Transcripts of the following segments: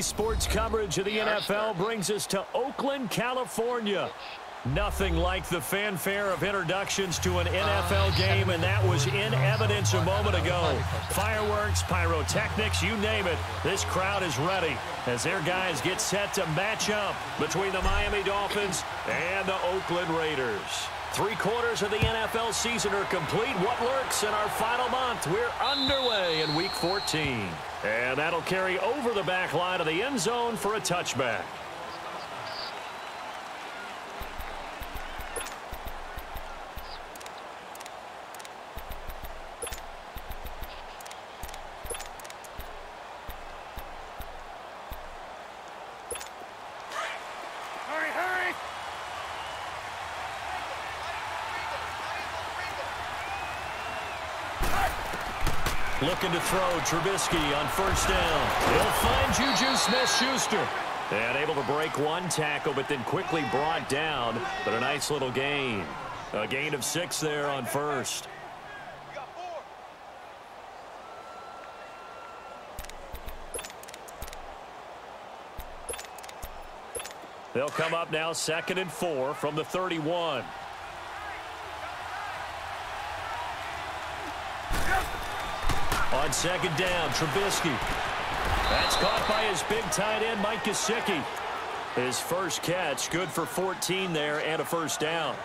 Sports coverage of the NFL brings us to Oakland, California. Nothing like the fanfare of introductions to an NFL game, and that was in evidence a moment ago. Fireworks, pyrotechnics, you name it. This crowd is ready as their guys get set to match up between the Miami Dolphins and the Oakland Raiders. 3/4 of the NFL season are complete. What lurks in our final month? We're underway in Week 14. And that'll carry over the back line of the end zone for a touchback. Looking to throw, Trubisky on first down. He'll find Juju Smith-Schuster. And able to break one tackle, but then quickly brought down. But a nice little gain. A gain of 6 there on first. They'll come up now 2nd and 4 from the 31. On 2nd down, Trubisky. That's caught by his big tight end, Mike Gesicki. His first catch, good for 14 there and a first down.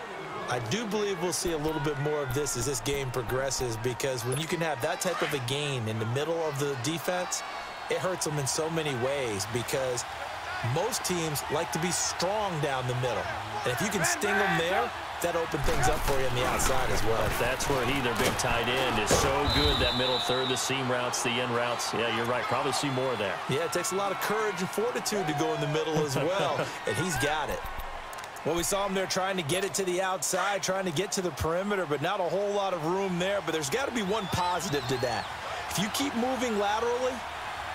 I do believe we'll see a little bit more of this as this game progresses, because when you can have that type of a gain in the middle of the defense, it hurts them in so many ways, because most teams like to be strong down the middle. And if you can sting them there, that opens things up for you on the outside as well. But that's where their big tight end, is so good, that middle third, the seam routes, the end routes. Yeah, you're right. Probably see more of that. Yeah, it takes a lot of courage and fortitude to go in the middle as well, and he's got it. Well, we saw him there trying to get it to the outside, trying to get to the perimeter, but not a whole lot of room there. But there's got to be one positive to that. If you keep moving laterally,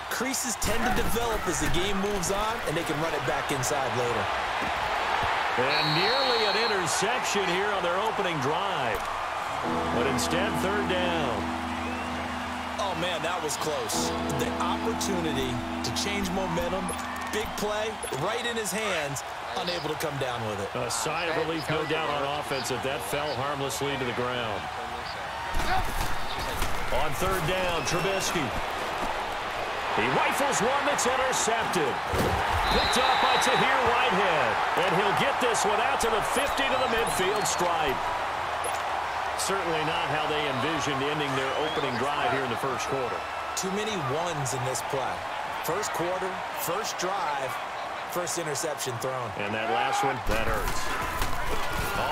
creases tend to develop as the game moves on, and they can run it back inside later. And nearly an interception here on their opening drive. But instead, 3rd down. Oh, man, that was close. The opportunity to change momentum, big play, right in his hands, unable to come down with it. A sigh of relief, no doubt, on offense if that fell harmlessly to the ground. On 3rd down, Trubisky. He rifles one that's intercepted. Picked up by Tahir Whitehead. And he'll get this one out to the 50 to the midfield stripe. Certainly not how they envisioned ending their opening drive here in the first quarter. Too many ones in this play. First quarter, first drive, first interception thrown. And that last one, that hurts.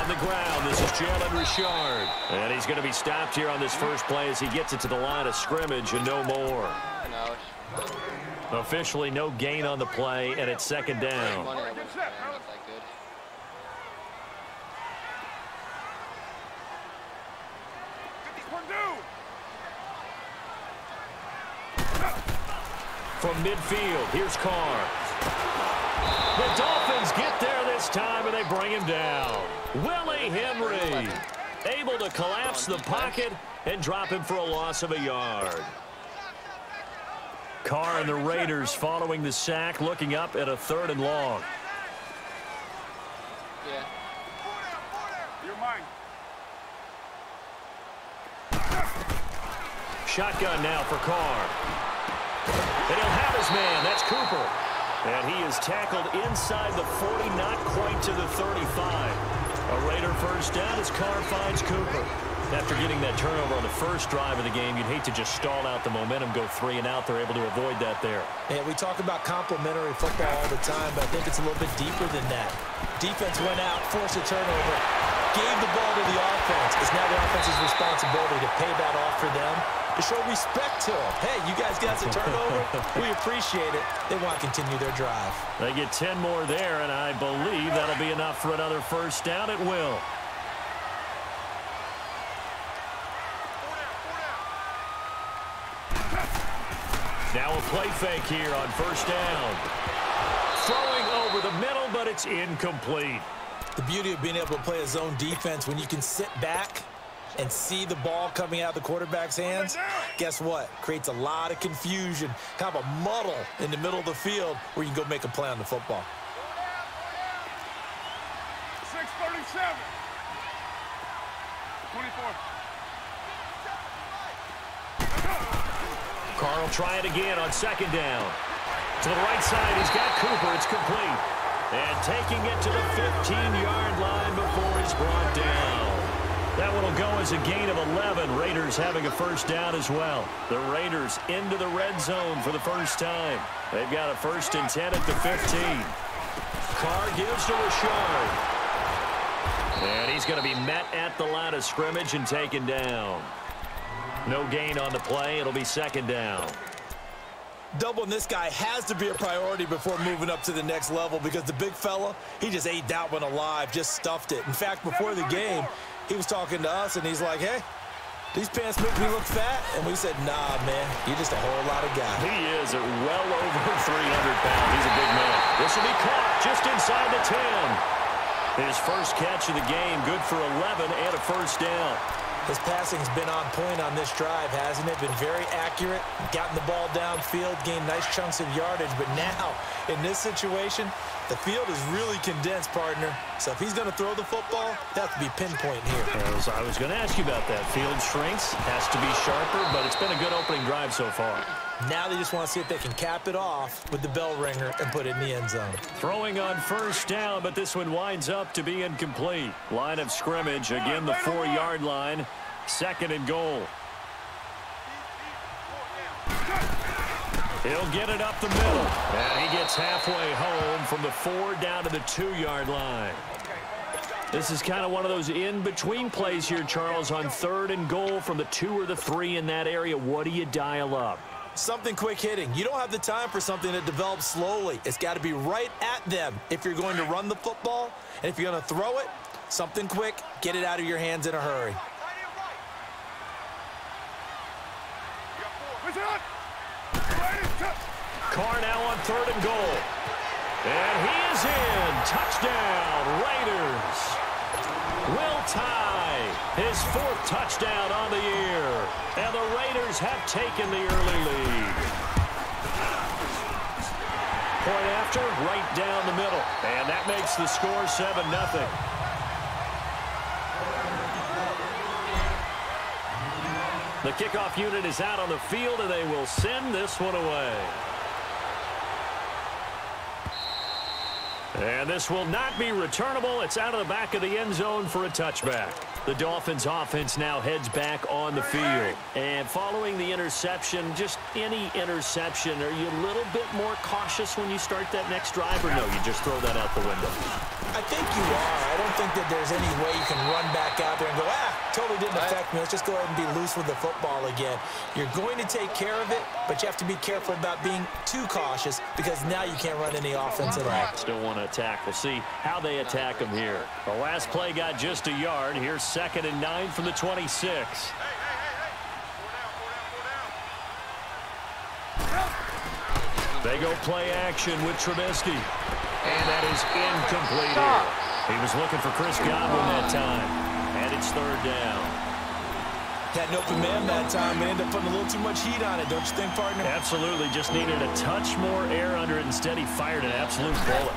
On the ground, this is Jalen Richard. And he's going to be stopped here on this first play as he gets it to the line of scrimmage and no more. Officially no gain on the play, and it's 2nd down. From midfield, here's Carr. The Dolphins get there this time, and they bring him down. Willie Henry able to collapse the pocket and drop him for a loss of a yard. Carr and the Raiders following the sack, looking up at a 3rd and long. Yeah. You're mine. Shotgun now for Carr. And he'll have his man. That's Cooper. And he is tackled inside the 40, not quite to the 35. A Raider first down as Carr finds Cooper. After getting that turnover on the first drive of the game, you'd hate to just stall out the momentum, go 3 and out. They're able to avoid that there. Yeah, we talk about complementary football all the time, but I think it's a little bit deeper than that. Defense went out, forced a turnover, gave the ball to the offense. It's now the offense's responsibility to pay that off for them, to show respect to them. Hey, you guys got a turnover. We appreciate it. They want to continue their drive. They get 10 more there, and I believe that'll be enough for another first down. It will. Now a play fake here on first down. Throwing over the middle, but it's incomplete. The beauty of being able to play a zone defense when you can sit back and see the ball coming out of the quarterback's hands, guess what? Creates a lot of confusion, kind of a muddle in the middle of the field where you can go make a play on the football. 6:37. 24. Carr will try it again on second down. To the right side, he's got Cooper. It's complete. And taking it to the 15-yard line before he's brought down. That one will go as a gain of 11. Raiders having a first down as well. The Raiders into the red zone for the first time. They've got a 1st and 10 at the 15. Carr gives to Rashard. And he's going to be met at the line of scrimmage and taken down. No gain on the play. It'll be 2nd down. Doubling this guy has to be a priority before moving up to the next level because the big fella, he just ate that one alive, just stuffed it. In fact, before the game, he was talking to us, and he's like, hey, these pants make me look fat. And we said, nah, man, you're just a whole lot of guy. He is at well over 300 pounds. He's a big man. This will be caught just inside the 10. His first catch of the game, good for 11 and a first down. His passing's been on point on this drive, hasn't it? Been very accurate, gotten the ball downfield, gained nice chunks of yardage. But now, in this situation, the field is really condensed, partner. So if he's going to throw the football, that has to be pinpoint here. I was going to ask you about that. Field shrinks, has to be sharper, but it's been a good opening drive so far. Now they just want to see if they can cap it off with the bell ringer and put it in the end zone. Throwing on first down, but this one winds up to be incomplete. Line of scrimmage, again the 4-yard line. 2nd and goal. He'll get it up the middle. And he gets halfway home from the 4 down to the 2-yard line. This is kind of one of those in-between plays here, Charles, on 3rd and goal from the 2 or the 3 in that area. What do you dial up? Something quick hitting. You don't have the time for something that develops slowly. It's got to be right at them if you're going to run the football. And if you're going to throw it, something quick, get it out of your hands in a hurry. Carr now on 3rd and goal. And he is in. Touchdown, Raiders. Will tie his 4th touchdown on the year. And the Raiders have taken the early lead. Point after, right down the middle. And that makes the score 7-0. The kickoff unit is out on the field, and they will send this one away. And this will not be returnable. It's out of the back of the end zone for a touchback. The Dolphins offense now heads back on the field. And following the interception, just any interception, are you a little bit more cautious when you start that next drive, or no, you just throw that out the window? I think you are. I don't think that there's any way you can run back out there and go, totally didn't affect me. Let's just go ahead and be loose with the football again. You're going to take care of it, but you have to be careful about being too cautious because now you can't run any offense at all. Still want to attack. We'll see how they attack them here. The last play got just a yard. Here's 2nd and 9 from the 26. They go play action with Trubisky. And that is incomplete here. He was looking for Chris Godwin that time. And it's 3rd down. Had an open man that time and ended up putting a little too much heat on it, don't you think, partner? Absolutely. Just needed a touch more air under it. Instead, he fired an absolute bullet.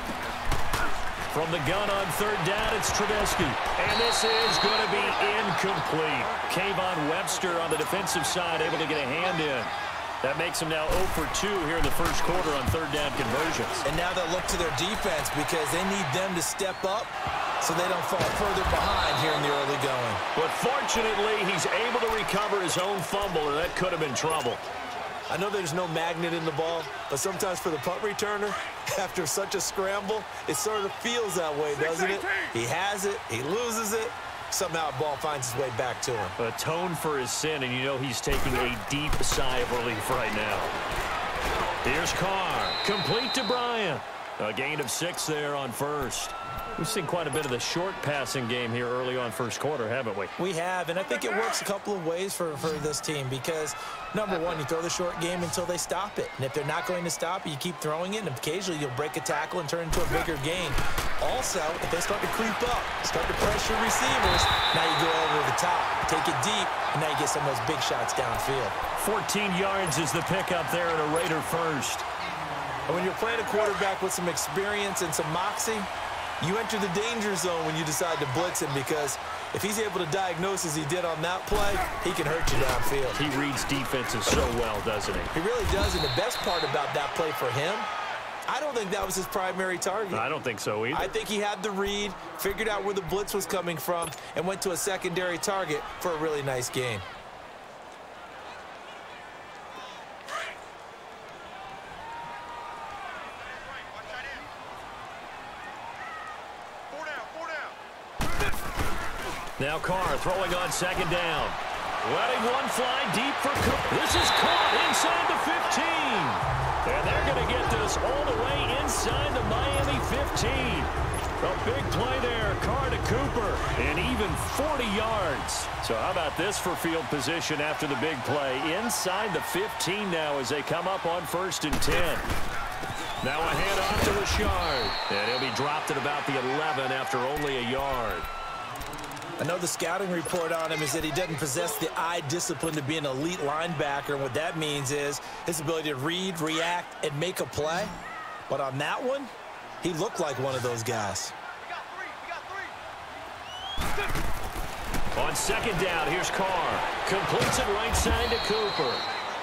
From the gun on 3rd down, it's Trubisky. And this is going to be incomplete. Kayvon Webster on the defensive side able to get a hand in. That makes them now 0 for 2 here in the first quarter on 3rd down conversions. And now they'll look to their defense because they need them to step up so they don't fall further behind here in the early going. But fortunately, he's able to recover his own fumble, and that could have been trouble. I know there's no magnet in the ball, but sometimes for the punt returner, after such a scramble, it sort of feels that way, doesn't it? He has it, he loses it. Somehow the ball finds its way back to him. Atone for his sin, and you know he's taking a deep sigh of relief right now. Here's Carr. Complete to Bryant. A gain of 6 there on 1st. We've seen quite a bit of the short passing game here early on first quarter, haven't we? We have, and I think it works a couple of ways for this team because, number one, you throw the short game until they stop it. And if they're not going to stop it, you keep throwing it, and occasionally you'll break a tackle and turn into a bigger gain. Also, if they start to creep up, start to pressure receivers, now you go over the top, take it deep, and now you get some of those big shots downfield. 14 yards is the pickup there at a Raider first. And when you're playing a quarterback with some experience and some moxie, you enter the danger zone when you decide to blitz him because if he's able to diagnose as he did on that play, he can hurt you downfield. He reads defenses so well, doesn't he? He really does, and the best part about that play for him, I don't think that was his primary target. I don't think so either. I think he had the read, figured out where the blitz was coming from, and went to a secondary target for a really nice gain. Now Carr throwing on second down. Letting one fly deep for Cook. This is caught inside the 15. And they're going to get this all the way inside the Miami 15. A big play there. Carr to Cooper. And even 40 yards. So how about this for field position after the big play? Inside the 15 now as they come up on 1st and 10. Now a handoff to Richard. And he'll be dropped at about the 11 after only a yard. I know the scouting report on him is that he doesn't possess the eye discipline to be an elite linebacker. And what that means is his ability to read, react, and make a play. But on that one, he looked like one of those guys. On second down, here's Carr. Completes it right side to Cooper.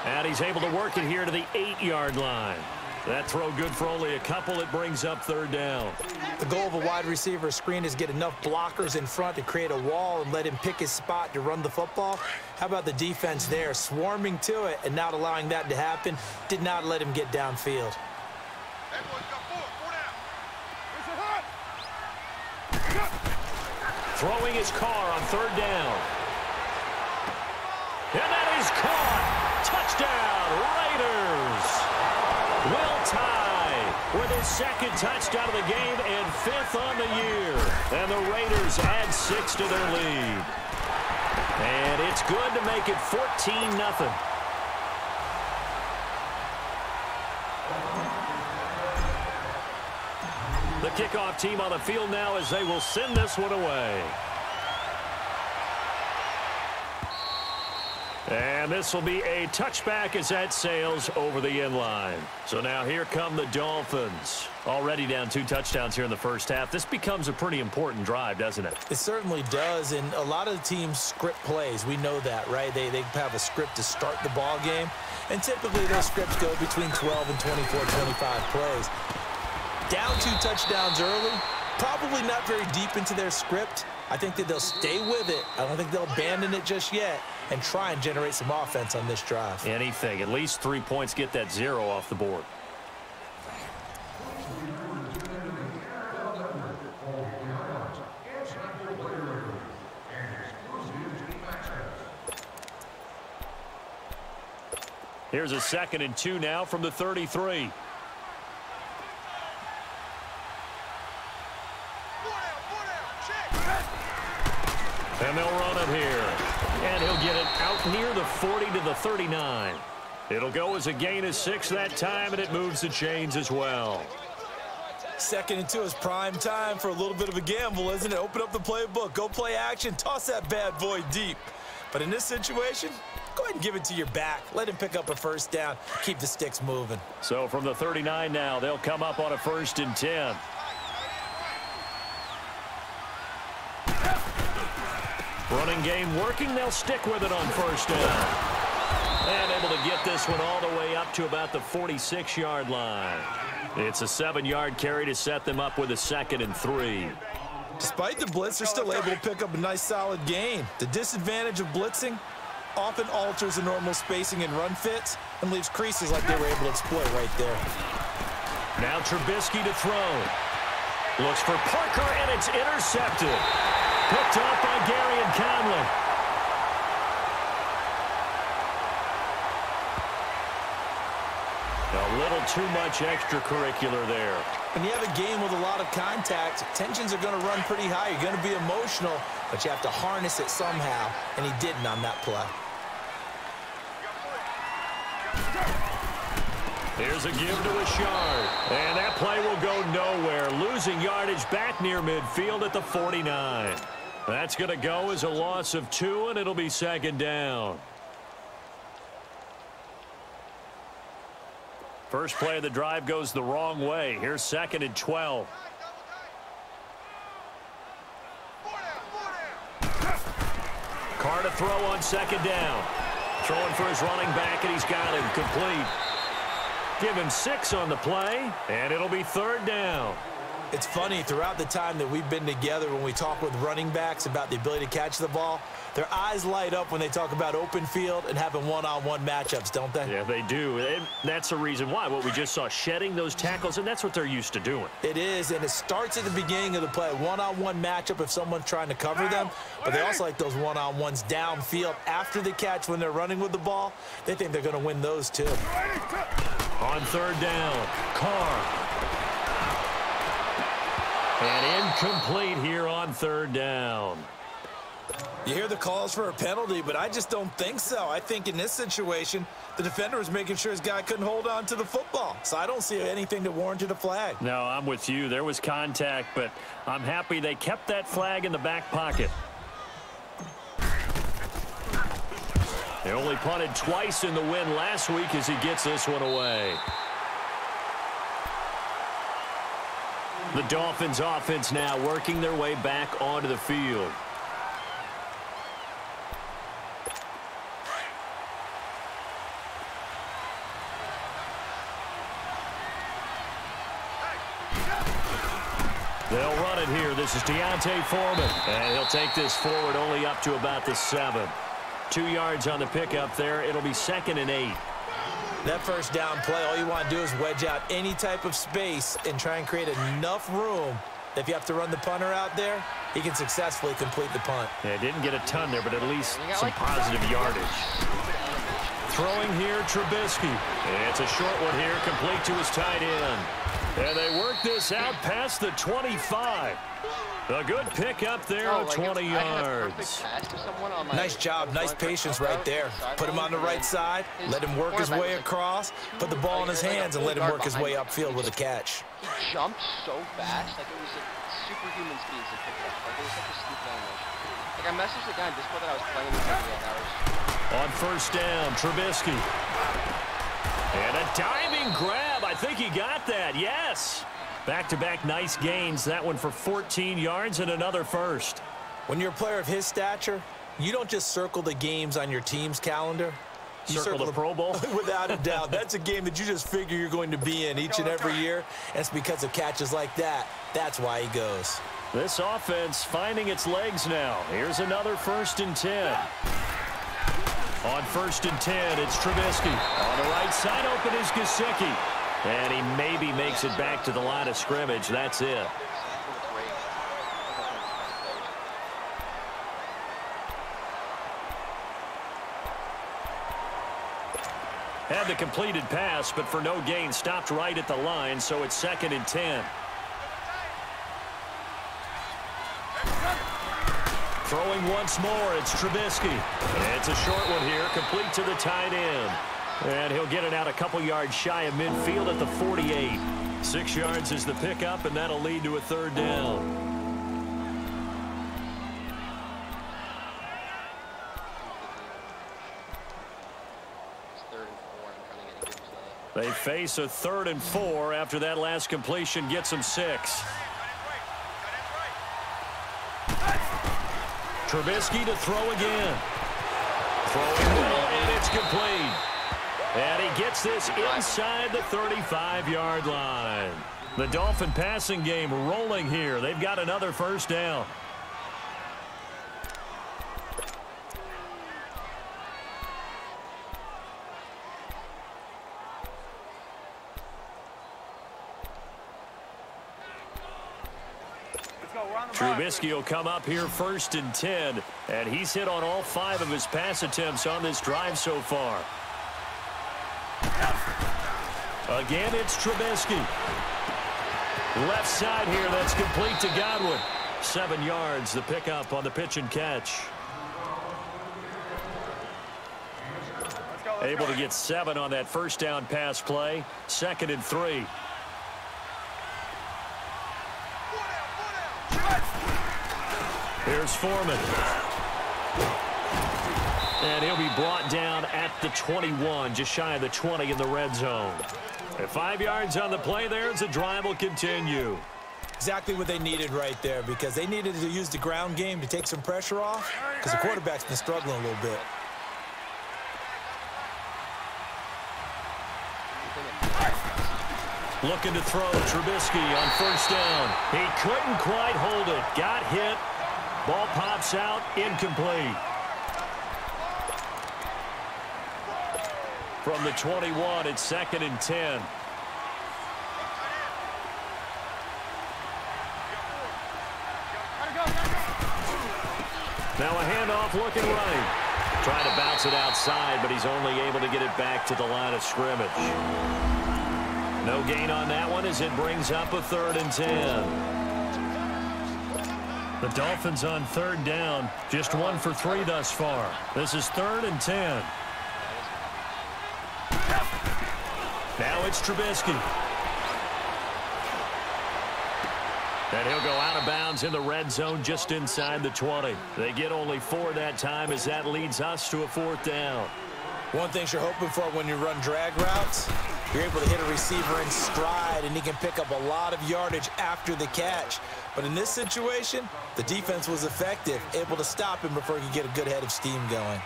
And he's able to work it here to the 8-yard line. That throw good for only a couple. It brings up 3rd down. The goal of a wide receiver screen is get enough blockers in front to create a wall and let him pick his spot to run the football. How about the defense there, swarming to it and not allowing that to happen? Did not let him get downfield. Throwing his Carr on 3rd down. And that is caught. Touchdown, Raiders. Will tie with his 2nd touchdown of the game and 5th on the year. And the Raiders add 6 to their lead. And it's good to make it 14-0. The kickoff team on the field now as they will send this one away. And this will be a touchback as that sails over the end line. So now here come the Dolphins. Already down 2 touchdowns here in the first half. This becomes a pretty important drive, doesn't it? It certainly does, and a lot of the teams script plays. We know that, right? They have a script to start the ball game, and typically those scripts go between 12 and 24, 25 plays. Down 2 touchdowns early, probably not very deep into their script. I think that they'll stay with it. I don't think they'll abandon it just yet and try and generate some offense on this drive. Anything. At least 3 points, get that 0 off the board. Here's a 2nd and 2 now from the 33. And they'll run it here. And he'll get it out near the 40 to the 39. It'll go as a gain of 6 that time, and it moves the chains as well. 2nd and 2 is prime time for a little bit of a gamble, isn't it? Open up the playbook, go play action, toss that bad boy deep. But in this situation, go ahead and give it to your back. Let him pick up a 1st down, keep the sticks moving. So from the 39 now, they'll come up on a 1st and 10. Running game working. They'll stick with it on 1st down. And able to get this one all the way up to about the 46-yard line. It's a 7-yard carry to set them up with a 2nd and 3. Despite the blitz, they're still able to pick up a nice solid gain. The disadvantage of blitzing often alters the normal spacing and run fits and leaves creases like they were able to exploit right there. Now Trubisky to throw. Looks for Parker, and it's intercepted. Picked up by Gary and Conley. A little too much extracurricular there. When you have a game with a lot of contact, tensions are going to run pretty high. You're going to be emotional, but you have to harness it somehow, and he didn't on that play. Here's a give to Ashard, and that play will go nowhere, losing yardage back near midfield at the 49. That's going to go as a loss of 2, and it'll be second down. First play of the drive goes the wrong way. Here's 2nd and 12. Carr to throw on 2nd down. Throwing for his running back, and he's got him complete. Give him 6 on the play, and it'll be 3rd down. It's funny, throughout the time that we've been together, when we talk with running backs about the ability to catch the ball, their eyes light up when they talk about open field and having one-on-one matchups, don't they? Yeah, they do. And that's the reason why. What we just saw, shedding those tackles, and that's what they're used to doing. It is, and it starts at the beginning of the play. One-on-one matchup if someone's trying to cover them, but they also like those one-on-ones downfield after the catch when they're running with the ball. They think they're going to win those too. On 3rd down, Carr. And incomplete here on 3rd down. You hear the calls for a penalty, but I just don't think so. I think in this situation, the defender was making sure his guy couldn't hold on to the football. So I don't see anything that warranted a flag. No, I'm with you. There was contact, but I'm happy they kept that flag in the back pocket. They only punted twice in the win last week as he gets this one away. The Dolphins offense now working their way back onto the field. They'll run it here. This is Deontay Foreman, and he'll take this forward only up to about the 7. 2 yards on the pickup there. It'll be 2nd and 8. That first down play, all you want to do is wedge out any type of space and try and create enough room that if you have to run the punter out there, he can successfully complete the punt. Yeah, didn't get a ton there, but at least some positive yardage. Throwing here, Trubisky. It's a short one here, complete to his tight end. And they work this out past the 25. A good pickup there of 20 yards. Nice job, nice patience right there. Put him on the right side, let him work his way across, put the ball in his hands, and let him work his way upfield with a catch. He jumped so fast, like it was like superhuman speed to pick up. Like it was such a stupid animation. Like I messaged the guy in Discord that I was playing with 78 hours. On 1st down, Trubisky. And a diving grab. I think he got that. Yes. Back-to-back nice gains. That one for 14 yards and another first. When you're a player of his stature, you don't just circle the games on your team's calendar. You circle the Pro Bowl? Without a doubt. That's a game that you just figure you're going to be in each and every year. And it's because of catches like that. That's why he goes. This offense finding its legs now. Here's another 1st and 10. On 1st and 10, it's Trubisky. On the right side, open is Gesicki. And he maybe makes it back to the line of scrimmage. That's it. Had the completed pass, but for no gain, stopped right at the line, so it's 2nd and 10. Throwing once more, it's Trubisky. It's a short one here, complete to the tight end. And he'll get it out a couple yards shy of midfield at the 48. 6 yards is the pickup, and that'll lead to a 3rd down. They face a 3rd and 4 after that last completion gets them 6. Trubisky to throw again. Throwing middle, and it's complete. And he gets this inside the 35-yard line. The Dolphin passing game rolling here. They've got another 1st down. Trubisky will come up here 1st and 10, and he's hit on all 5 of his pass attempts on this drive so far. Again, it's Trubisky. Left side here, that's complete to Godwin. 7 yards, the pickup on the pitch and catch. Able to get 7 on that first down pass play. 2nd and 3. Here's Foreman. And he'll be brought down at the 21, just shy of the 20 in the red zone. And 5 yards on the play there as the drive will continue. Exactly what they needed right there, because they needed to use the ground game to take some pressure off, because the quarterback's been struggling a little bit. Looking to throw Trubisky on first down. He couldn't quite hold it. Got hit. Ball pops out. Incomplete. From the 21, it's 2nd and 10. Now a handoff looking right. Trying to bounce it outside, but he's only able to get it back to the line of scrimmage. No gain on that one as it brings up a 3rd and 10. The Dolphins on 3rd down. Just 1 for 3 thus far. This is 3rd and 10. Now it's Trubisky. And he'll go out of bounds in the red zone just inside the 20. They get only 4 that time as that leads us to a 4th down. One thing you're hoping for when you run drag routes, you're able to hit a receiver in stride, and he can pick up a lot of yardage after the catch. But in this situation, the defense was effective, able to stop him before he could get a good head of steam going.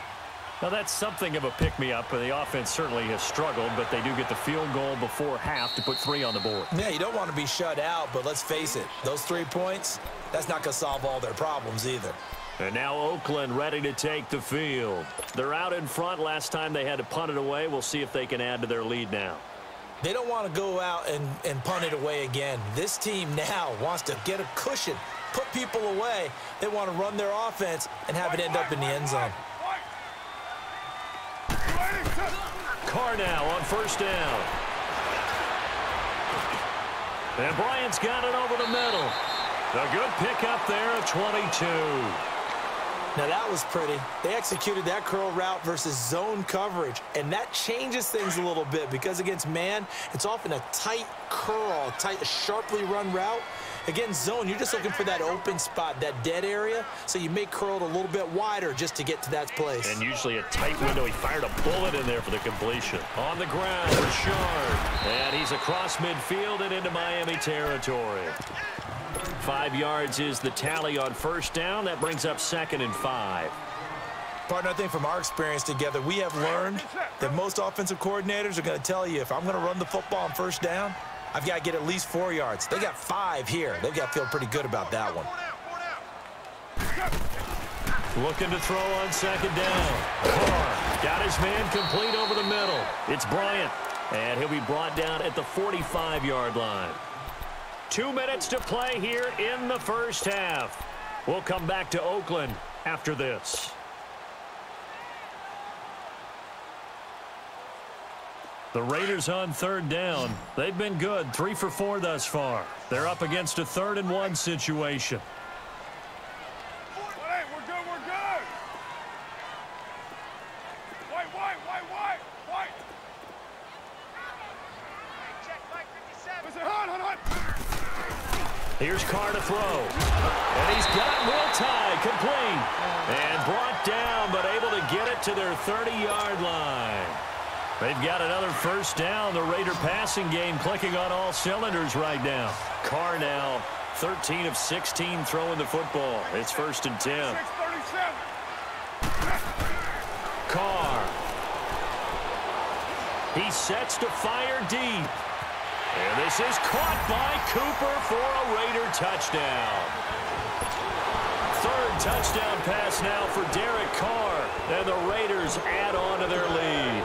Now, that's something of a pick-me-up. The offense certainly has struggled, but they do get the field goal before half to put 3 on the board. Yeah, you don't want to be shut out, but let's face it, those 3 points, that's not going to solve all their problems either. And now Oakland ready to take the field. They're out in front. Last time they had to punt it away. We'll see if they can add to their lead now. They don't want to go out and punt it away again. This team now wants to get a cushion, put people away. They want to run their offense and have it end up in the end zone. Carr now on first down. And Bryant's got it over the middle. A good pickup there at 22. Now that was pretty. They executed that curl route versus zone coverage, and that changes things a little bit because against man, it's often a tight curl, tight, sharply run route. Against zone, you're just looking for that open spot, that dead area, so you may curl it a little bit wider just to get to that place. And usually a tight window. He fired a bullet in there for the completion. On the ground, Richard. And he's across midfield and into Miami territory. 5 yards is the tally on first down. That brings up 2nd and 5. Partner, I think from our experience together, we have learned that most offensive coordinators are going to tell you, if I'm going to run the football on first down, I've got to get at least 4 yards. They got 5 here. They've got to feel pretty good about that one. Looking to throw on 2nd down. Carr got his man complete over the middle. It's Bryant, and he'll be brought down at the 45-yard line. 2 minutes to play here in the first half. We'll come back to Oakland after this. The Raiders on 3rd down. They've been good, 3 for 4 thus far. They're up against a 3rd and 1 situation. Hey, we're good, we're good. White. Listen, hunt. Here's Carr to throw. And he's got Will Tye complete. And brought down, but able to get it to their 30-yard line. They've got another first down. The Raider passing game clicking on all cylinders right now. Carr now 13 of 16 throwing the football. It's 1st and 10. 637. Carr. He sets to fire deep. And this is caught by Cooper for a Raider touchdown. 3rd touchdown pass now for Derek Carr. And the Raiders add on to their lead.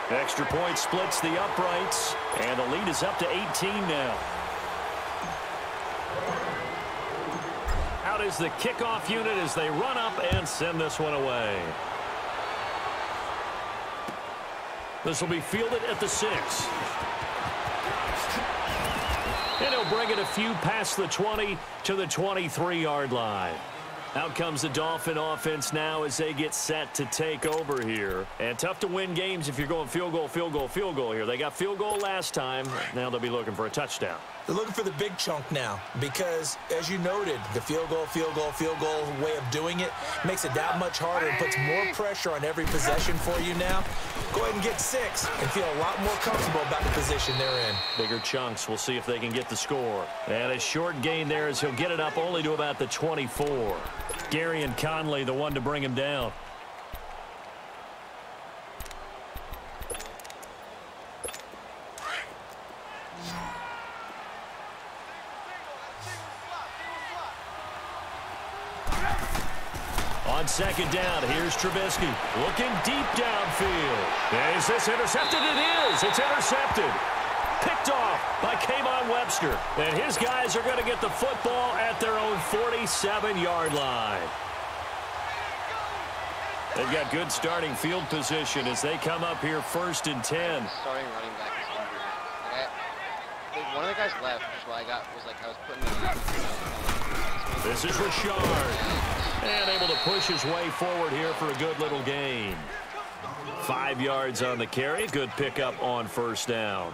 Extra point splits the uprights, and the lead is up to 18 now. Out is the kickoff unit as they run up and send this one away. This will be fielded at the 6. And he'll bring it a few past the 20 to the 23-yard line. Out comes the Dolphin offense now as they get set to take over here. And tough to win games if you're going field goal, field goal, field goal here. They got field goal last time. Now they'll be looking for a touchdown. They're looking for the big chunk now because, as you noted, the field goal way of doing it makes it that much harder and puts more pressure on every possession for you now. Go ahead and get 6 and feel a lot more comfortable about the position they're in. Bigger chunks. We'll see if they can get the score. And a short gain there as he'll get it up only to about the 24. Gary and Conley, the one to bring him down. On second down, here's Trubisky looking deep downfield. Is this intercepted? It is. It's intercepted. Picked off by Kayvon Webster. And his guys are going to get the football at their own 47-yard line. They've got good starting field position as they come up here 1st and 10. Starting running back is injured. One of the guys left, which is why I was putting the This is Rashard. And able to push his way forward here for a good little gain. 5 yards on the carry. Good pickup on 1st down.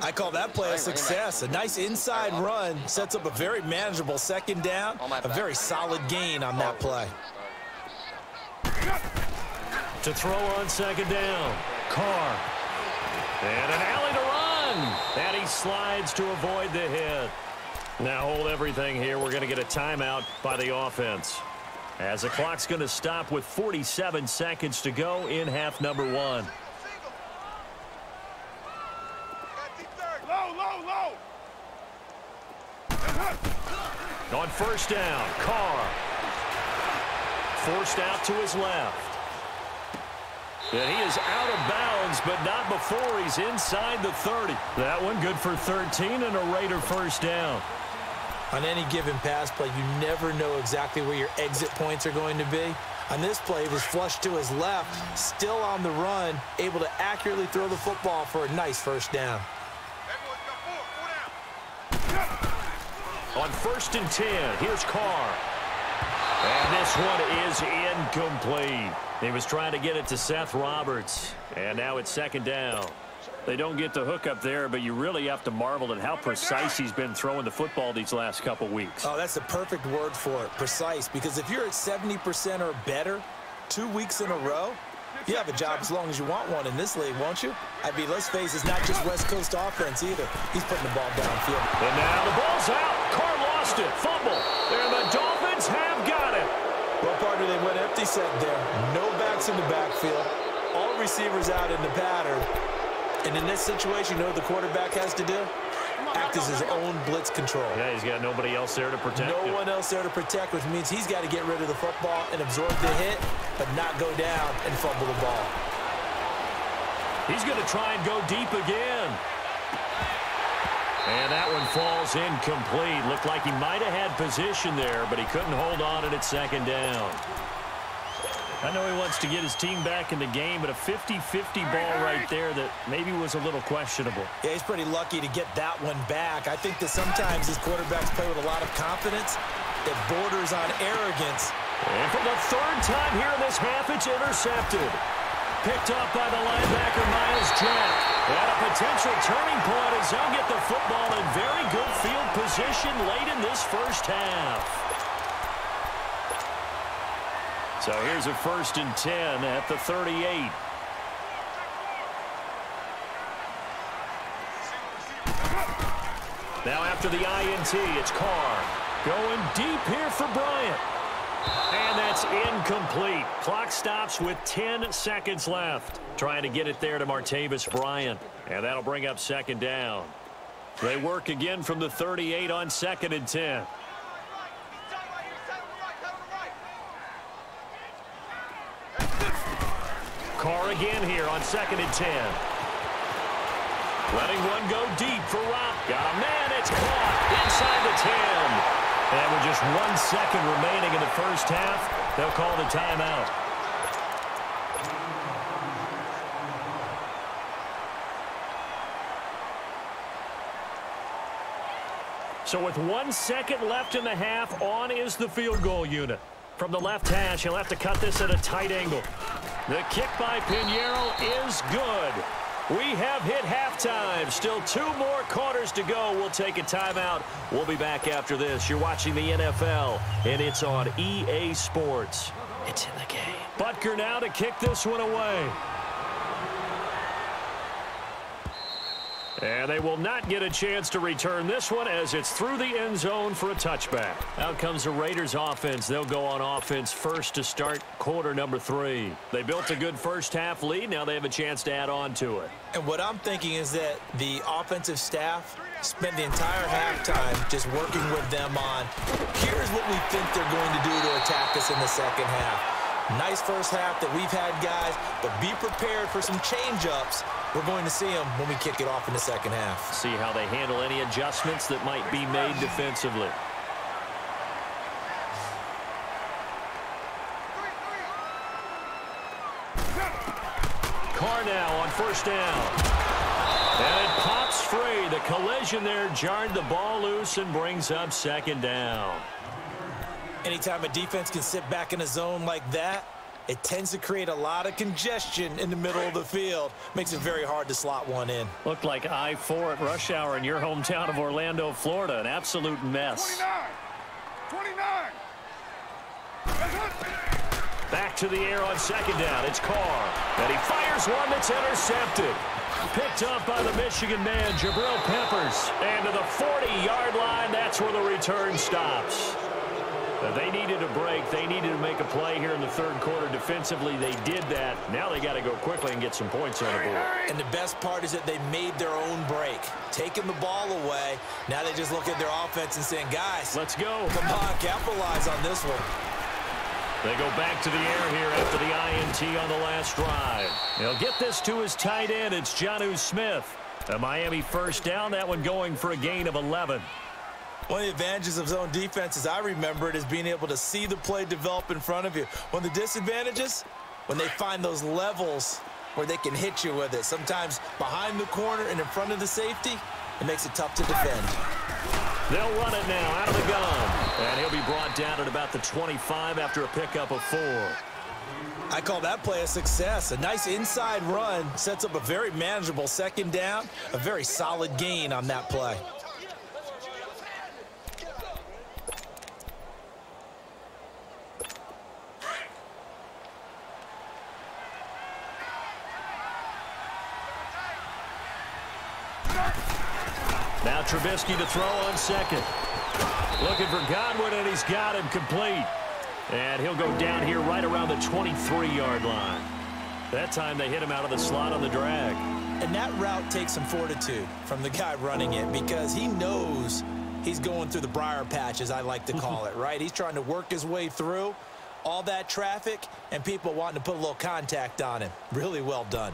I call that play a success. A nice inside run sets up a very manageable 2nd down. A very solid gain on that play. To throw on 2nd down. Carr. And an alley to run. And he slides to avoid the hit. Now hold everything here. We're going to get a timeout by the offense. As the clock's going to stop with 47 seconds to go in half number 1. Low. On 1st down, Carr. Forced out to his left. And he is out of bounds, but not before he's inside the 30. That one good for 13 and a Raider 1st down. On any given pass play, you never know exactly where your exit points are going to be. On this play, he was flushed to his left, still on the run, able to accurately throw the football for a nice 1st down. On 1st and 10, here's Carr. And this one is incomplete. He was trying to get it to Seth Roberts. And now it's 2nd down. They don't get the hook up there, but you really have to marvel at how precise he's been throwing the football these last couple weeks. Oh, that's the perfect word for it, precise. Because if you're at 70% or better 2 weeks in a row, you have a job as long as you want one in this league, won't you? I mean, let's face it, it's not just West Coast offense either. He's putting the ball downfield. And now the ball's out. Carr lost it. Fumble. And the Dolphins have got it. Well, partner, they went empty set there. No backs in the backfield. All receivers out in the pattern. And in this situation, you know what the quarterback has to do? Act as his own blitz control. Yeah, he's got nobody else there to protect him. No one else there to protect, which means he's got to get rid of the football and absorb the hit, but not go down and fumble the ball. He's going to try and go deep again. And that one falls incomplete. Looked like he might have had position there, but he couldn't hold on at 2nd down. I know he wants to get his team back in the game, but a 50-50 ball right there that maybe was a little questionable. Yeah, he's pretty lucky to get that one back. I think that sometimes these quarterbacks play with a lot of confidence that borders on arrogance. And for the 3rd time here in this half, it's intercepted. Picked up by the linebacker, Miles Jack. And a potential turning point as they'll get the football in very good field position late in this 1st half. So here's a 1st and 10 at the 38. Now after the INT, it's Carr. Going deep here for Bryant. And that's incomplete. Clock stops with 10 seconds left. Trying to get it there to Martavis Bryant. And that'll bring up 2nd down. They work again from the 38 on 2nd and 10. Carr again here on 2nd and 10. Letting one go deep for Rob. Got a man. It's caught inside the 10. And with just 1 second remaining in the 1st half, they'll call the timeout. So with 1 second left in the half, on is the field goal unit. From the left hash, he'll have to cut this at a tight angle. The kick by Pinheiro is good. We have hit halftime. Still 2 more quarters to go. We'll take a timeout. We'll be back after this. You're watching the NFL, and it's on EA Sports. It's in the game. Butker now to kick this one away. And they will not get a chance to return this one as it's through the end zone for a touchback. Out comes the Raiders offense. They'll go on offense first to start quarter number 3. They built a good first half lead. Now they have a chance to add on to it. And what I'm thinking is that the offensive staff spent the entire halftime just working with them on, here's what we think they're going to do to attack us in the second half. Nice first half that we've had, guys, but be prepared for some change-ups. We're going to see them when we kick it off in the second half. See how they handle any adjustments that might be made defensively. Carr now on first down. And it pops free. The collision there jarred the ball loose and brings up second down. Anytime a defense can sit back in a zone like that, it tends to create a lot of congestion in the middle of the field. Makes it very hard to slot one in. Looked like I-4 at rush hour in your hometown of Orlando, Florida. An absolute mess. 29. Back to the air on second down. It's Carr. And he fires one that's intercepted. Picked up by the Michigan man, Jabril Peppers. And to the 40-yard line, that's where the return stops. They needed a break. They needed to make a play here in the third quarter. Defensively, they did that. Now they got to go quickly and get some points on the board. And the best part is that they made their own break. Taking the ball away. Now they just look at their offense and saying, guys, let's go. Come on, capitalize on this one. They go back to the air here after the INT on the last drive. He'll get this to his tight end. It's Jonnu Smith. A Miami first down. That one going for a gain of 11. One of the advantages of zone defense, as I remember it, is being able to see the play develop in front of you. One of the disadvantages, when they find those levels where they can hit you with it. Sometimes behind the corner and in front of the safety, it makes it tough to defend. They'll run it now out of the gun. And he'll be brought down at about the 25 after a pickup of 4. I call that play a success. A nice inside run sets up a very manageable second down. A very solid gain on that play. Now Trubisky to throw on second. Looking for Godwin, and he's got him complete. And he'll go down here right around the 23-yard line. That time they hit him out of the slot on the drag. And that route takes some fortitude from the guy running it because he knows he's going through the briar patch, as I like to call it, right? He's trying to work his way through all that traffic and people wanting to put a little contact on him. Really well done.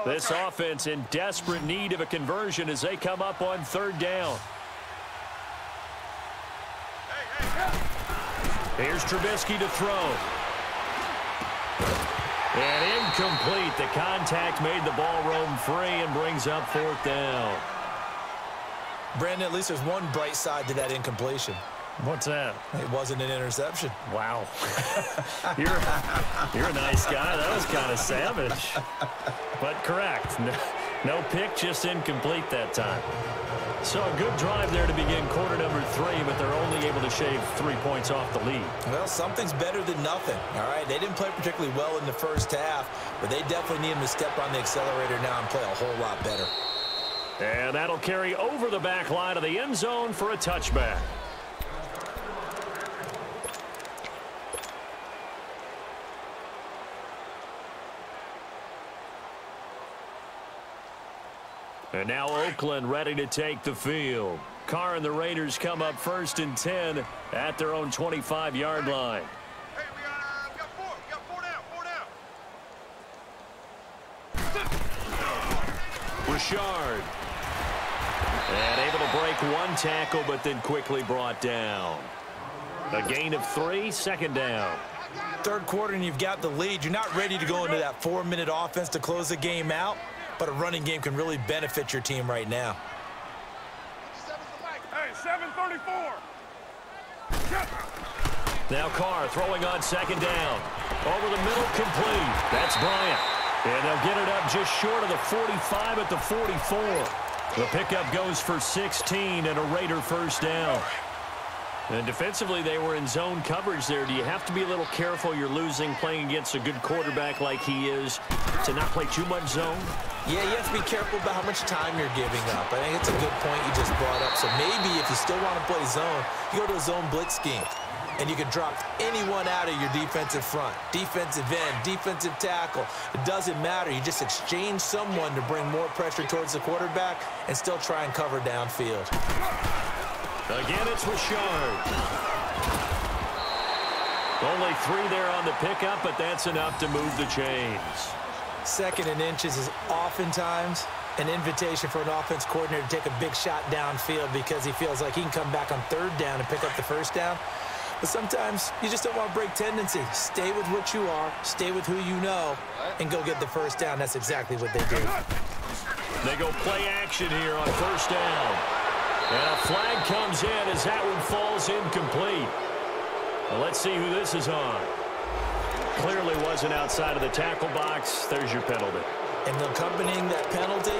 This offense in desperate need of a conversion as they come up on third down. Here's Trubisky to throw. And incomplete. The contact made the ball roam free and brings up fourth down. Brandon, at least there's one bright side to that incompletion. What's that? It wasn't an interception. Wow. You're a nice guy. That was kind of savage. But correct. No pick, just incomplete that time. So a good drive there to begin quarter number 3, but they're only able to shave 3 points off the lead. Well, something's better than nothing, all right? They didn't play particularly well in the first half, but they definitely need them to step on the accelerator now and play a whole lot better. And that'll carry over the back line of the end zone for a touchback. And now Oakland ready to take the field. Carr and the Raiders come up first and 10 at their own 25-yard line. Hey, we got 4. We got 4 down. Richard. And able to break one tackle, but then quickly brought down. A gain of 3, second down. Third quarter and you've got the lead. You're not ready to go into that 4-minute offense to close the game out, but a running game can really benefit your team right now. Hey, 7:34. Now Carr throwing on second down. Over the middle, complete. That's Bryant. And they'll get it up just short of the 45 at the 44. The pickup goes for 16 and a Raider first down. And defensively, they were in zone coverage there. Do you have to be a little careful you're losing playing against a good quarterback like he is to not play too much zone? Yeah, you have to be careful about how much time you're giving up. I think it's a good point you just brought up. So maybe if you still want to play zone, you go to a zone blitz scheme. And you can drop anyone out of your defensive front. Defensive end, defensive tackle. It doesn't matter. You just exchange someone to bring more pressure towards the quarterback and still try and cover downfield. Again, it's Richard. Only 3 there on the pickup, but that's enough to move the chains. 2nd and inches is oftentimes an invitation for an offense coordinator to take a big shot downfield because he feels like he can come back on 3rd down and pick up the 1st down. But sometimes you just don't want to break tendency. Stay with what you are, stay with who you know, and go get the 1st down. That's exactly what they do. They go play action here on 1st down. And a flag comes in as that one falls incomplete. Well, let's see who this is on. Clearly wasn't outside of the tackle box. There's your penalty. And accompanying that penalty,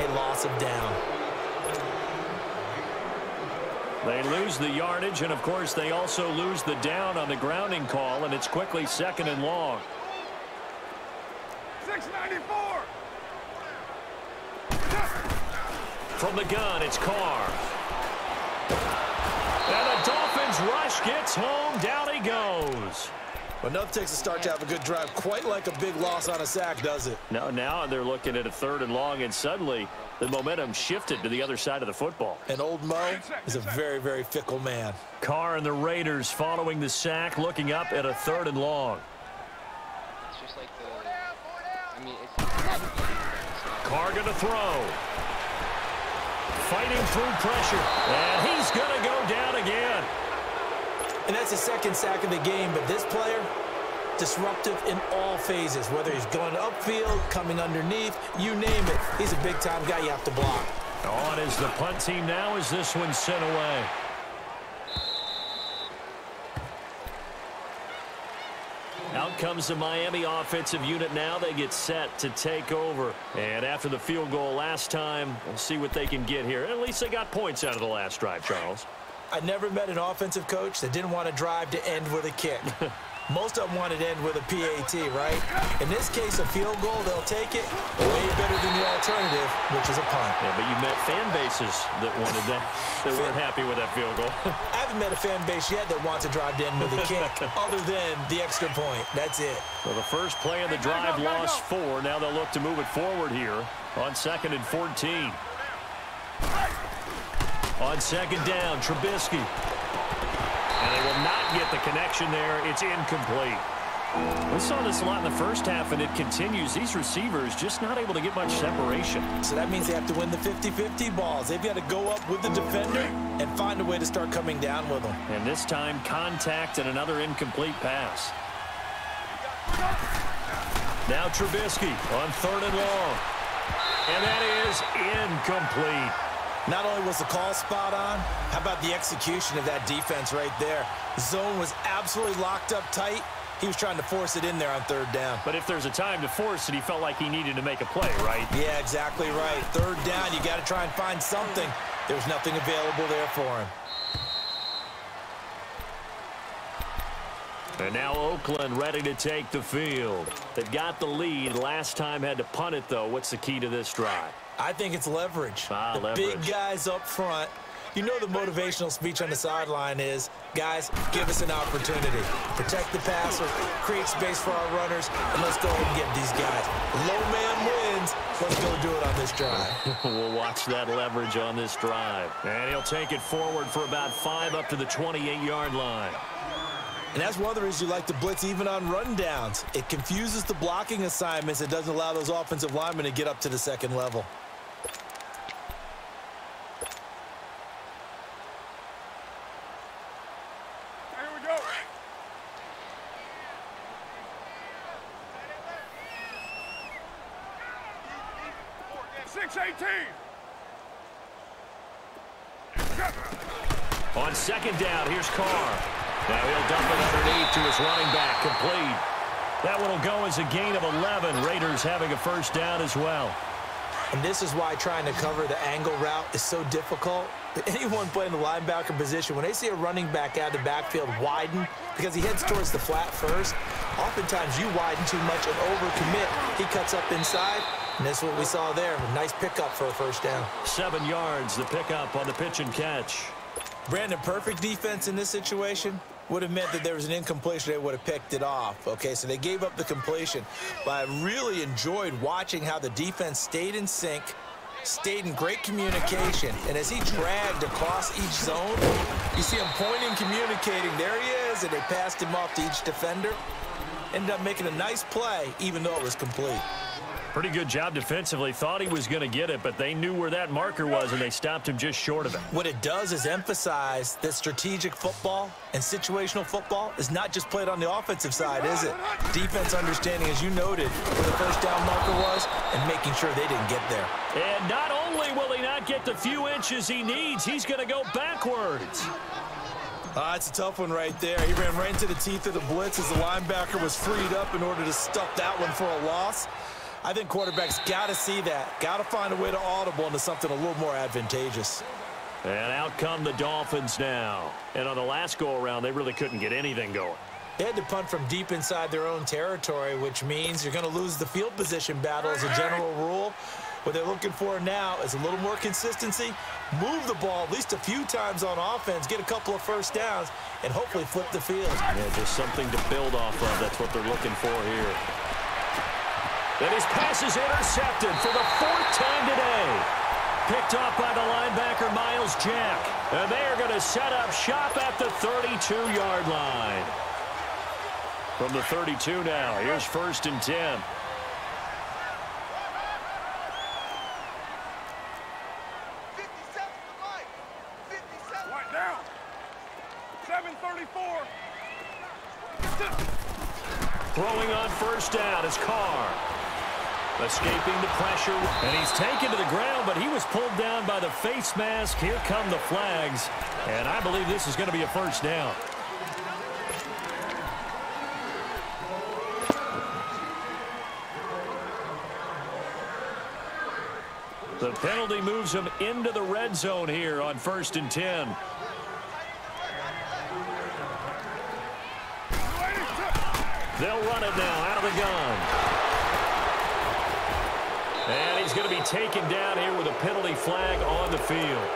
a loss of down. They lose the yardage, and, of course, they also lose the down on the grounding call, and it's quickly 2nd and long. 694. From the gun, it's Carr. And the Dolphins rush gets home. Down he goes. Well, enough takes a start to have a good drive. Quite like a big loss on a sack, does it? No, now they're looking at a 3rd and long, and suddenly the momentum shifted to the other side of the football. And old Mo is a very, very fickle man. Carr and the Raiders following the sack, looking up at a 3rd and long. It's just like the, I mean, it's Carr going to throw. Fighting through pressure, and he's going to go down again. And that's the 2nd sack of the game, but this player, disruptive in all phases, whether he's going upfield, coming underneath, you name it. He's a big-time guy you have to block. On is the punt team now as this one's sent away. Out comes the Miami offensive unit now. They get set to take over. And after the field goal last time, we'll see what they can get here. At least they got points out of the last drive, Charles. I never met an offensive coach that didn't want to drive to end with a kick. Most of them wanted to end with a PAT, right? In this case, a field goal, they'll take it way better than the alternative, which is a punt. Yeah, but you met fan bases that wanted that, that weren't happy with that field goal. I haven't met a fan base yet that wants to drive to end with a kick, other than the extra point. That's it. Well, the first play of the drive lost 4. Now they'll look to move it forward here on 2nd and 14. On 2nd down, Trubisky. And they will not get the connection there. It's incomplete. We saw this a lot in the first half, and it continues. These receivers just not able to get much separation. So that means they have to win the 50-50 balls. They've got to go up with the defender and find a way to start coming down with them. And this time, contact and another incomplete pass. Now Trubisky on 3rd and long. And that is incomplete. Not only was the call spot on, how about the execution of that defense right there? The zone was absolutely locked up tight. He was trying to force it in there on 3rd down. But if there's a time to force it, he felt like he needed to make a play, right? Yeah, exactly right. 3rd down, you got to try and find something. There's nothing available there for him. And now Oakland ready to take the field. They got the lead. Last time had to punt it, though. What's the key to this drive? I think it's leverage. The leverage. Big guys up front. You know the motivational speech on the sideline is, guys, give us an opportunity. Protect the passer, create space for our runners, and let's go ahead and get these guys. Low man wins. Let's go do it on this drive. We'll watch that leverage on this drive. And he'll take it forward for about 5 up to the 28-yard line. And that's one of the reasons you like to blitz even on rundowns. It confuses the blocking assignments. It doesn't allow those offensive linemen to get up to the 2nd level. Here we go. 6-18. On second down, here's Carr. Now he'll dump it underneath to his running back, complete. That one will go as a gain of 11. Raiders having a first down as well. And this is why trying to cover the angle route is so difficult. Anyone playing the linebacker position, when they see a running back out of the backfield widen, because he heads towards the flat first, oftentimes you widen too much and overcommit. He cuts up inside, and that's what we saw there. A nice pickup for a first down. 7 yards, the pickup on the pitch and catch. Brandon, perfect defense in this situation would have meant that there was an incompletion. They would have picked it off. Okay, so they gave up the completion. But I really enjoyed watching how the defense stayed in sync, stayed in great communication. And as he dragged across each zone, you see him pointing, communicating. There he is, and they passed him off to each defender. Ended up making a nice play, even though it was complete. Pretty good job defensively. Thought he was going to get it, but they knew where that marker was, and they stopped him just short of it. What it does is emphasize that strategic football and situational football is not just played on the offensive side, is it? Defense understanding, as you noted, where the first down marker was and making sure they didn't get there. And not only will he not get the few inches he needs, he's going to go backwards. It's a tough one right there. He ran right into the teeth of the blitz as the linebacker was freed up in order to stuff that one for a loss. I think quarterbacks got to see that. Got to find a way to audible into something a little more advantageous. And out come the Dolphins now. And on the last go-around, they really couldn't get anything going. They had to punt from deep inside their own territory, which means you're going to lose the field position battle as a general rule. What they're looking for now is a little more consistency, move the ball at least a few times on offense, get a couple of first downs, and hopefully flip the field. Yeah, just something to build off of. That's what they're looking for here. And his pass is intercepted for the 4th time today. Picked off by the linebacker, Miles Jack. And they are going to set up shop at the 32-yard line. From the 32 now, here's 1st and 10. Right down. 7:34. Throwing on 1st down is Carr. Escaping the pressure, and he's taken to the ground, but he was pulled down by the face mask. Here come the flags, and I believe this is going to be a 1st down. The penalty moves him into the red zone here on 1st and 10. They'll run it now out of the gun. And he's going to be taken down here with a penalty flag on the field.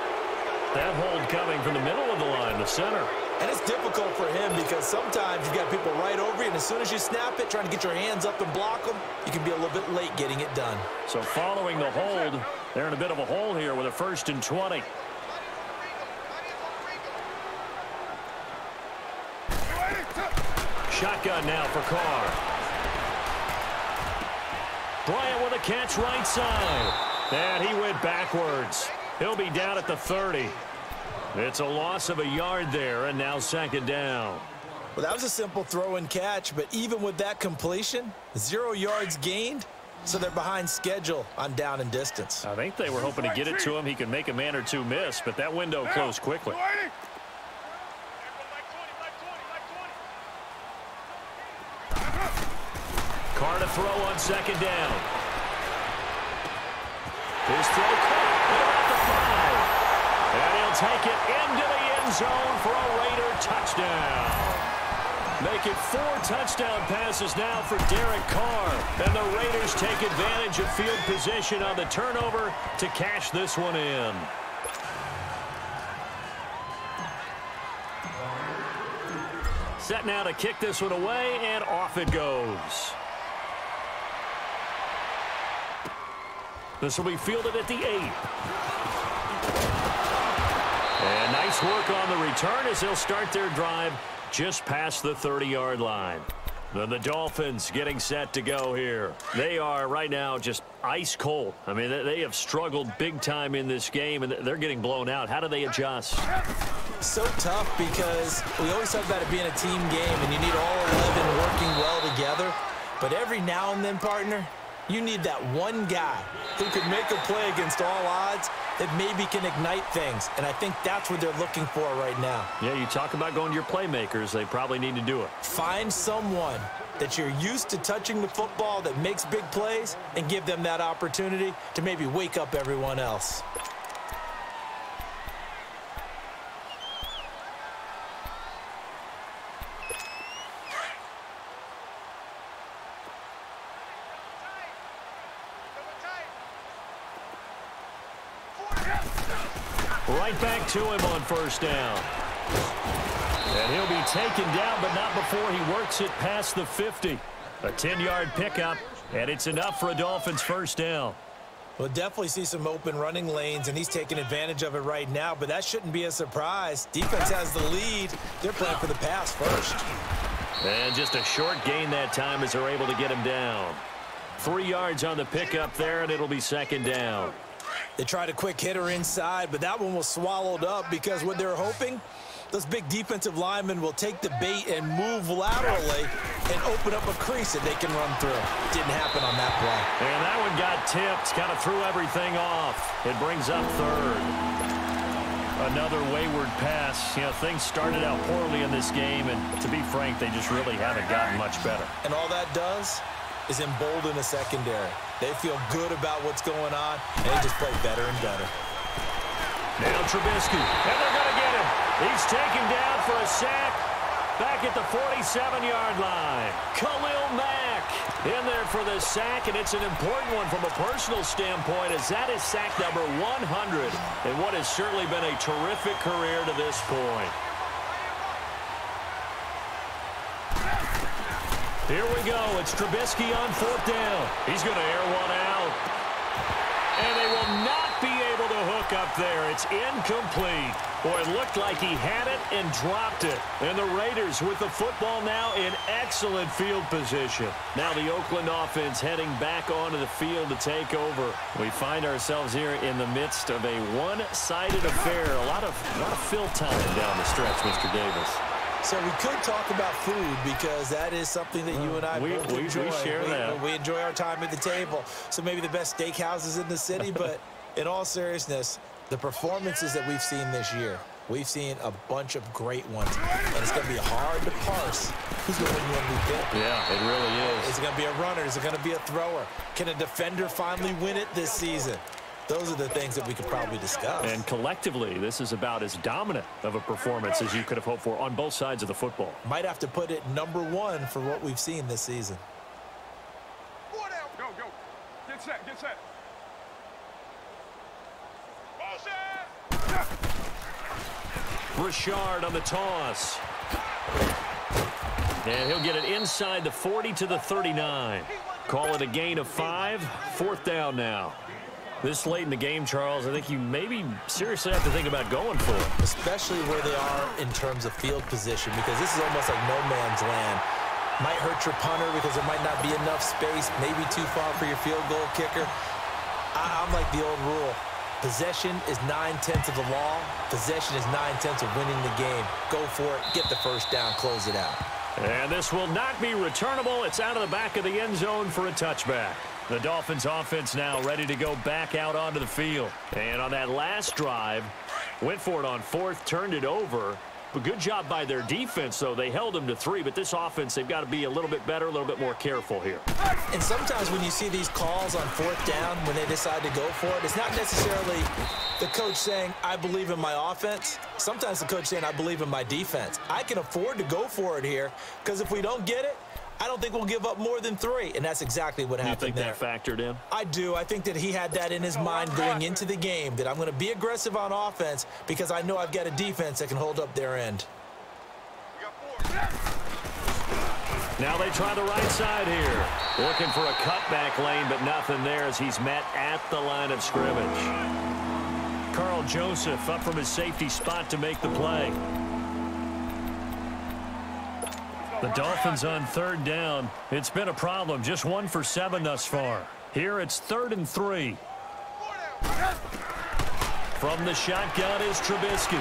That hold coming from the middle of the line, the center. And it's difficult for him because sometimes you've got people right over you, and as soon as you snap it, trying to get your hands up and block them, you can be a little bit late getting it done. So following the hold, they're in a bit of a hole here with a 1st and 20. Shotgun now for Carr. Bryant with a catch right side. And he went backwards. He'll be down at the 30. It's a loss of a yard there, and now 2nd down. Well, that was a simple throw and catch, but even with that completion, 0 yards gained, so they're behind schedule on down and distance. I think they were hoping to get it to him. He could make a man or two miss, but that window closed quickly. Carr to throw on 2nd down. His throw caught at the 5. And he'll take it into the end zone for a Raider touchdown. Make it 4 touchdown passes now for Derek Carr. And the Raiders take advantage of field position on the turnover to cash this one in. Set now to kick this one away, and off it goes. This will be fielded at the 8. And nice work on the return as they'll start their drive just past the 30-yard line. Then the Dolphins getting set to go here. They are right now just ice cold. I mean, they have struggled big time in this game, and they're getting blown out. How do they adjust? So tough because we always talk about it being a team game, and you need all 11 working well together. But every now and then, partner, You need that one guy who can make a play against all odds that maybe can ignite things, and I think that's what they're looking for right now. Yeah, you talk about going to your playmakers. They probably need to do it. Find someone that you're used to touching the football that makes big plays and give them that opportunity to maybe wake up everyone else. Right back to him on first down. And he'll be taken down, but not before he works it past the 50. A 10-yard pickup, and it's enough for a Dolphins first down. We'll definitely see some open running lanes, and he's taking advantage of it right now, but that shouldn't be a surprise. Defense has the lead. They're playing for the pass first. And just a short gain that time as they're able to get him down. 3 yards on the pickup there, and it'll be second down. They tried a quick hitter inside, but that one was swallowed up because what they're hoping, those big defensive linemen will take the bait and move laterally and open up a crease that they can run through. Didn't happen on that play. And that one got tipped, kind of threw everything off. It brings up third. Another wayward pass. You know, things started out poorly in this game, and to be frank, they just really haven't gotten much better. And all that does is embolden the secondary. They feel good about what's going on, and they just play better and better. Now Trubisky, and they're going to get him. He's taken down for a sack back at the 47-yard line. Khalil Mack in there for the sack, and it's an important one from a personal standpoint, as that is sack number 100 in what has certainly been a terrific career to this point. Here we go. It's Trubisky on fourth down. He's going to air one out. And they will not be able to hook up there. It's incomplete. Boy, it looked like he had it and dropped it. And the Raiders with the football now in excellent field position. Now the Oakland offense heading back onto the field to take over. We find ourselves here in the midst of a one-sided affair. A lot of fill time down the stretch, Mr. Davis. So we could talk about food because that is something that you and I both enjoy. We share that. We enjoy our time at the table. So maybe the best steakhouses in the city, but in all seriousness, the performances that we've seen this year, we've seen a bunch of great ones. And it's going to be hard to parse who's going to win the MVP. Yeah, it really is. Is it going to be a runner? Is it going to be a thrower? Can a defender finally win it this season? Those are the things that we could probably discuss. And collectively, this is about as dominant of a performance as you could have hoped for on both sides of the football. Might have to put it #1 for what we've seen this season. Go, go. Get set, get set. Richard on the toss. And he'll get it inside the 40 to the 39. Call it a gain of 5. Fourth down now. This late in the game, Charles, I think you maybe seriously have to think about going for it. Especially where they are in terms of field position, because this is almost like no man's land. Might hurt your punter because there might not be enough space, maybe too far for your field goal kicker. I'm like the old rule. Possession is 9/10 of the law. Possession is 9/10 of winning the game. Go for it. Get the first down. Close it out. And this will not be returnable. It's out of the back of the end zone for a touchback. The Dolphins offense now ready to go back out onto the field. And on that last drive, went for it on fourth, turned it over. But good job by their defense, though. They held them to 3, but this offense, they've got to be a little bit better, a little bit more careful here. And sometimes when you see these calls on fourth down, when they decide to go for it, it's not necessarily the coach saying, I believe in my offense. Sometimes the coach saying, I believe in my defense. I can afford to go for it here, because if we don't get it, I don't think we'll give up more than 3, and that's exactly what happened there. You think that factored in? I do. I think that he had that in his mind going into the game, that I'm going to be aggressive on offense because I know I've got a defense that can hold up their end. Now they try the right side here. Looking for a cutback lane, but nothing there as he's met at the line of scrimmage. Carl Joseph up from his safety spot to make the play. The Dolphins on third down. It's been a problem. Just 1 for 7 thus far. Here it's 3rd and 3. From the shotgun is Trubisky.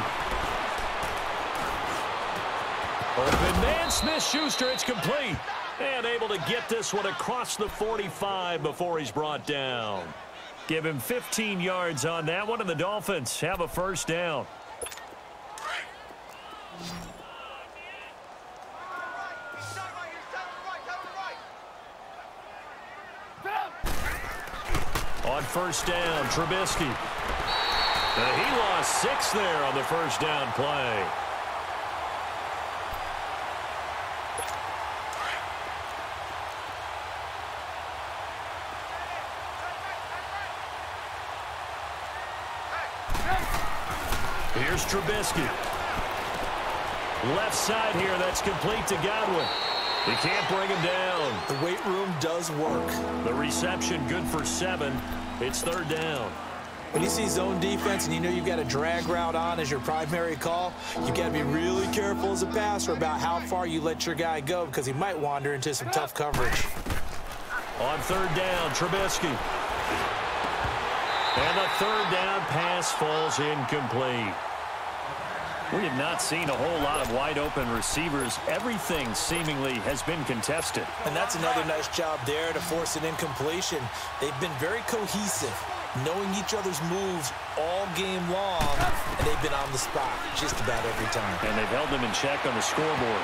Open man, Smith-Schuster. It's complete. And able to get this one across the 45 before he's brought down. Give him 15 yards on that one, and the Dolphins have a first down. On first down, Trubisky. He lost 6 there on the first down play. Here's Trubisky. Left side here, that's complete to Godwin. He can't bring him down. The weight room does work. The reception good for 7. It's third down. When you see zone defense and you know you've got a drag route on as your primary call, you've got to be really careful as a passer about how far you let your guy go because he might wander into some tough coverage. On third down, Trubisky. And the third down pass falls incomplete. We have not seen a whole lot of wide-open receivers. Everything seemingly has been contested. And that's another nice job there to force an incompletion. They've been very cohesive, knowing each other's moves all game long, and they've been on the spot just about every time. And they've held them in check on the scoreboard.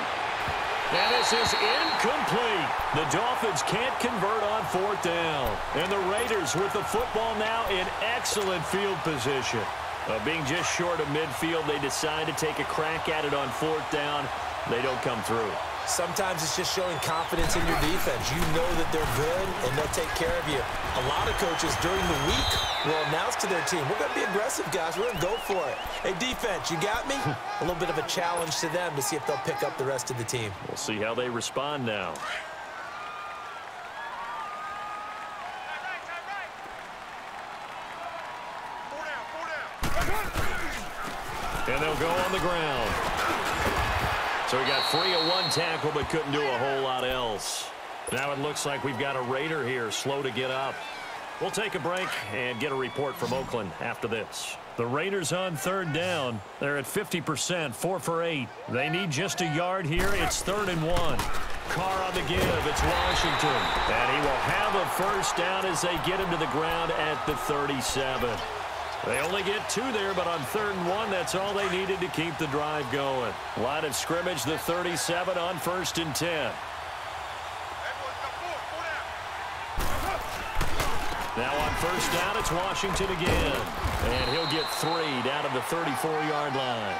And this is incomplete. The Dolphins can't convert on fourth down. And the Raiders with the football now in excellent field position. Being just short of midfield, they decide to take a crack at it on fourth down. They don't come through. Sometimes it's just showing confidence in your defense. You know that they're good, and they'll take care of you. A lot of coaches during the week will announce to their team, we're going to be aggressive, guys. We're going to go for it. Hey, defense, you got me? A little bit of a challenge to them to see if they'll pick up the rest of the team. We'll see how they respond now. And they'll go on the ground. So he got free of one tackle but couldn't do a whole lot else. Now it looks like we've got a Raider here slow to get up. We'll take a break and get a report from Oakland after this. The Raiders on third down. They're at 50%, 4 for 8. They need just a yard here. It's 3rd and 1. Carr on the give. It's Washington. And he will have a first down as they get him to the ground at the 37. They only get 2 there, but on 3rd and 1, that's all they needed to keep the drive going. Line of scrimmage, the 37 on 1st and 10. Now on first down, it's Washington again. And he'll get 3 down to the 34-yard line.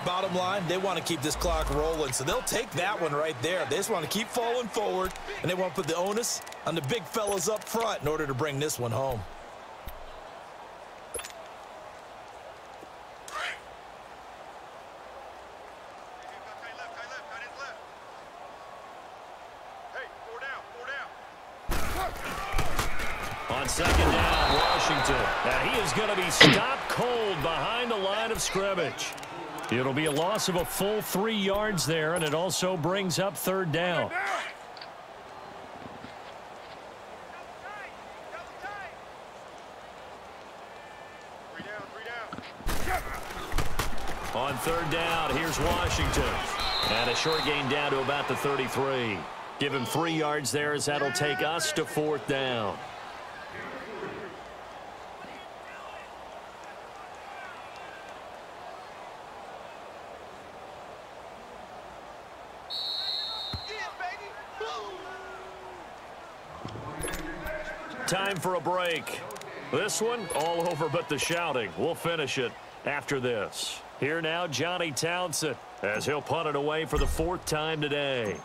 Bottom line, they want to keep this clock rolling, so they'll take that one right there. They just want to keep falling forward, and they want to put the onus on the big fellas up front in order to bring this one home. On second down, Washington. Now he is going to be stopped cold behind the line of scrimmage. It'll be a loss of a full 3 yards there, and it also brings up 3rd down. On 3rd down, here's Washington. And a short gain down to about the 33. Give him 3 yards there as that'll take us to 4th down. Time for a break. This one, all over but the shouting. We'll finish it after this. Here now, Johnny Townsend, as he'll punt it away for the 4th time today.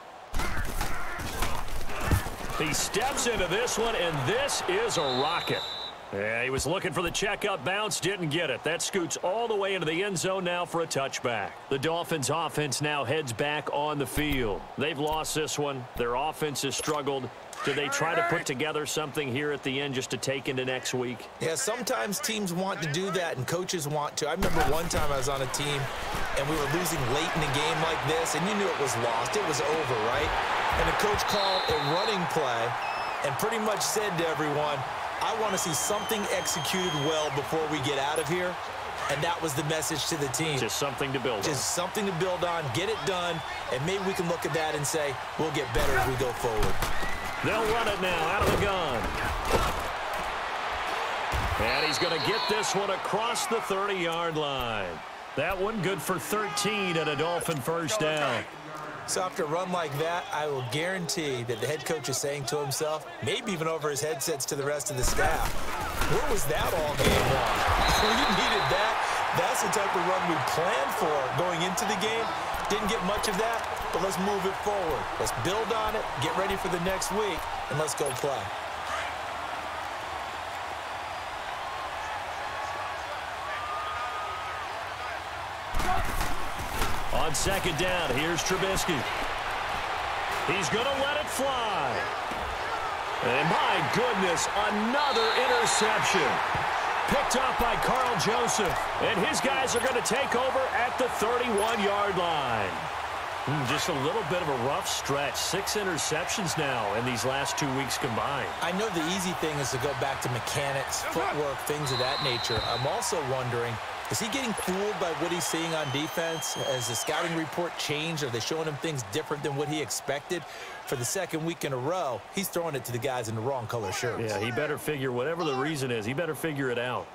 He steps into this one, and this is a rocket. Yeah, he was looking for the checkup bounce, didn't get it. That scoots all the way into the end zone now for a touchback. The Dolphins' offense now heads back on the field. They've lost this one. Their offense has struggled. Do they try to put together something here at the end just to take into next week? Yeah, sometimes teams want to do that and coaches want to. I remember one time I was on a team and we were losing late in a game like this, and you knew it was lost. It was over, right? And the coach called a running play and pretty much said to everyone, I want to see something executed well before we get out of here. and that was the message to the team. Just something to build on. Just something to build on, get it done, and maybe we can look at that and say, we'll get better as we go forward. They'll run it now out of the gun. And he's going to get this one across the 30-yard line. That one good for 13 and a Dolphin first down. So after a run like that, I will guarantee that the head coach is saying to himself, maybe even over his headsets to the rest of the staff, where was that all game long? We needed that. That's the type of run we planned for going into the game. Didn't get much of that, but let's move it forward. Let's build on it, get ready for the next week, and let's go play. On second down, here's Trubisky. He's going to let it fly. And my goodness, another interception. Picked up by Carl Joseph. And his guys are going to take over at the 31-yard line. Just a little bit of a rough stretch. 6 interceptions now in these last 2 weeks combined. I know the easy thing is to go back to mechanics, footwork, things of that nature. I'm also wondering, is he getting fooled by what he's seeing on defense? Has the scouting report changed? Are they showing him things different than what he expected? For the second week in a row, he's throwing it to the guys in the wrong color shirts. Yeah, he better figure, whatever the reason is, he better figure it out.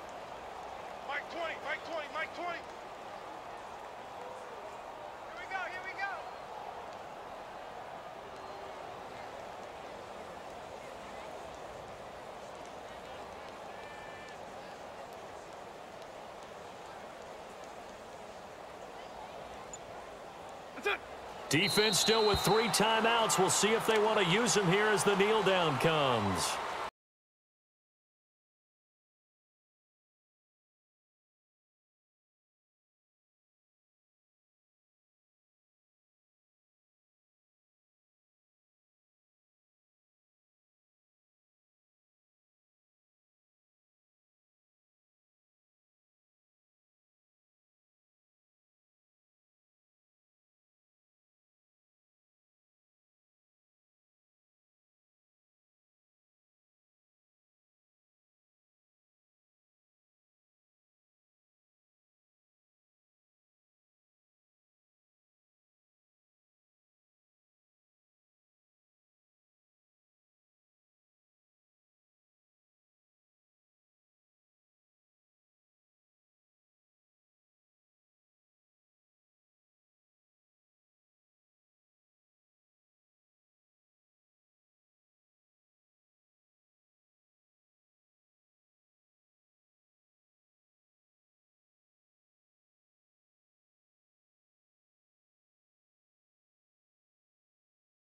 Mike 20, Mike 20, Mike 20. Here we go, here we go. That's it. Defense still with 3 timeouts. We'll see if they want to use them here as the kneel down comes.